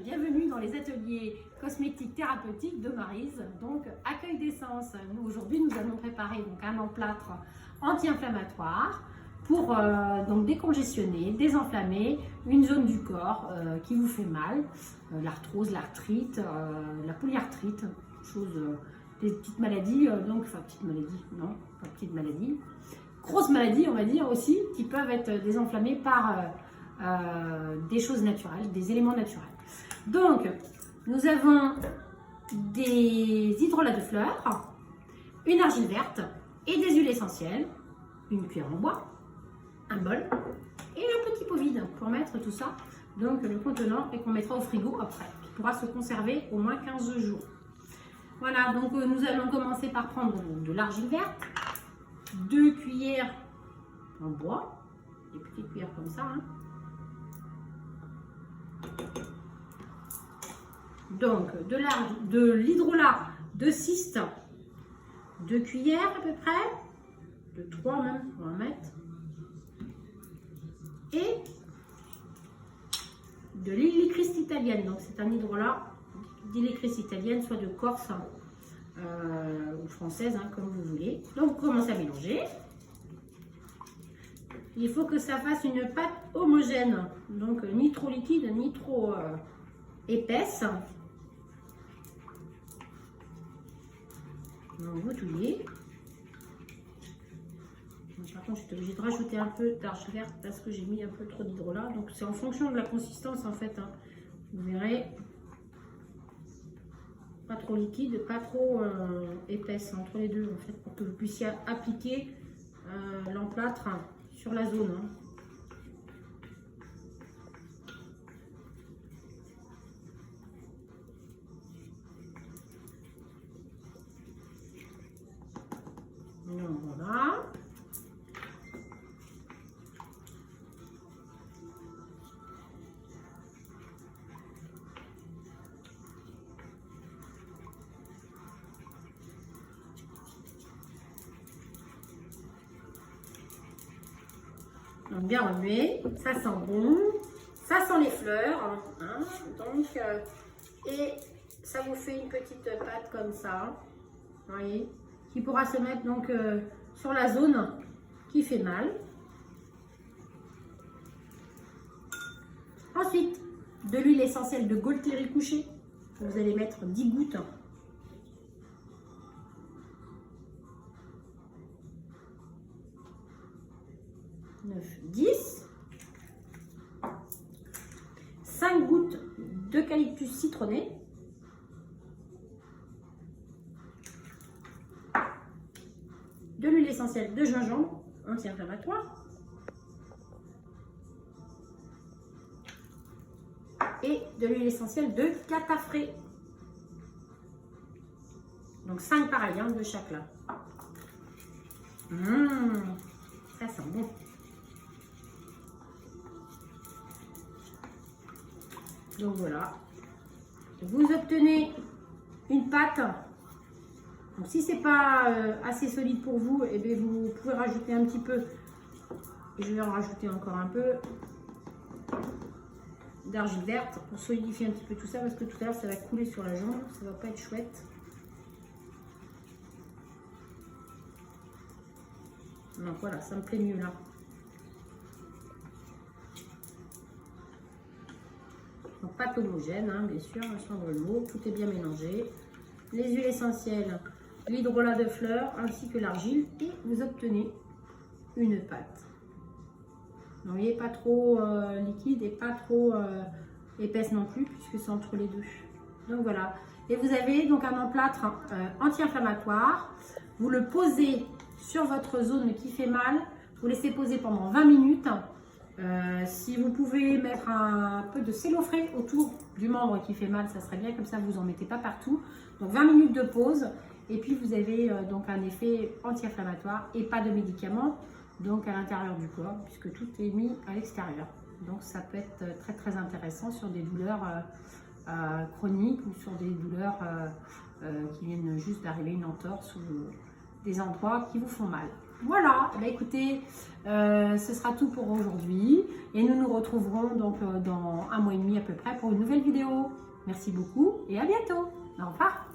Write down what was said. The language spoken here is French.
bienvenue dans les ateliers cosmétiques thérapeutiques de Maryse, donc accueil d'essence. Aujourd'hui, nous allons préparer donc un emplâtre anti-inflammatoire pour donc décongestionner, désenflammer une zone du corps qui vous fait mal, l'arthrose, l'arthrite, la polyarthrite, des petites maladies, petites maladies, non, pas petites maladies, grosses maladies, on va dire aussi, qui peuvent être désenflammées par des choses naturelles, des éléments naturels. Donc, nous avons des hydrolats de fleurs, une argile verte et des huiles essentielles, une cuillère en bois, un bol et un petit pot vide pour mettre tout ça, donc le contenant, et qu'on mettra au frigo après, qui pourra se conserver au moins 15 jours. Voilà, donc nous allons commencer par prendre de l'argile verte, 2 cuillères en bois, des petites cuillères comme ça, hein. Donc de l'hydrolat de cyste, 2 cuillères à peu près, de 3 même, on va mettre, et de l'hélichrys italienne. Donc c'est un hydrolat d'hélichrys italienne, soit de Corse ou française, hein, comme vous voulez. Donc vous commencez à mélanger. Il faut que ça fasse une pâte homogène, donc ni trop liquide ni trop épaisse. Donc vous touillez. Par contre, je suis obligée de rajouter un peu d'argile verte parce que j'ai mis un peu trop d'hydrolat. Donc c'est en fonction de la consistance en fait, hein. Vous verrez, pas trop liquide, pas trop épaisse, entre les deux en fait, pour que vous puissiez appliquer l'emplâtre sur la zone, hein. Donc voilà. Donc bien remuer, ça sent bon, ça sent les fleurs, hein, donc, et ça vous fait une petite pâte comme ça, vous voyez, qui pourra se mettre donc sur la zone qui fait mal. Ensuite, de l'huile essentielle de Gaultéry couché, vous allez mettre 10 gouttes. Neuf, 10, 5 gouttes d'eucalyptus citronné, de l'huile essentielle de gingembre anti-inflammatoire et de l'huile essentielle de cataphrée. Donc 5 pareils, hein, de chaque là. Ça sent bon. Donc voilà, vous obtenez une pâte. Donc si c'est pas assez solide pour vous, et bien vous pouvez rajouter un petit peu, et je vais en rajouter encore un peu d'argile verte pour solidifier un petit peu tout ça, parce que tout à l'heure ça va couler sur la jambe, ça va pas être chouette. Donc voilà, ça me plaît mieux là. Pâte homogène, hein, bien sûr, sans de l'eau, tout est bien mélangé. Les huiles essentielles, l'hydrolat de fleurs ainsi que l'argile, et vous obtenez une pâte. Vous voyez, pas trop liquide et pas trop épaisse non plus, puisque c'est entre les deux. Donc voilà. Et vous avez donc un emplâtre anti-inflammatoire. Vous le posez sur votre zone qui fait mal. Vous laissez poser pendant 20 minutes. Si vous pouvez mettre un peu de cellophré autour du membre qui fait mal, ça serait bien, comme ça vous n'en mettez pas partout. Donc 20 minutes de pause, et puis vous avez donc un effet anti-inflammatoire et pas de médicaments donc à l'intérieur du corps, puisque tout est mis à l'extérieur. Donc ça peut être très très intéressant sur des douleurs chroniques ou sur des douleurs qui viennent juste d'arriver, une entorse ou des endroits qui vous font mal. Voilà, bah, écoutez, ce sera tout pour aujourd'hui et nous nous retrouverons donc dans un mois et demi à peu près pour une nouvelle vidéo. Merci beaucoup et à bientôt. Au revoir.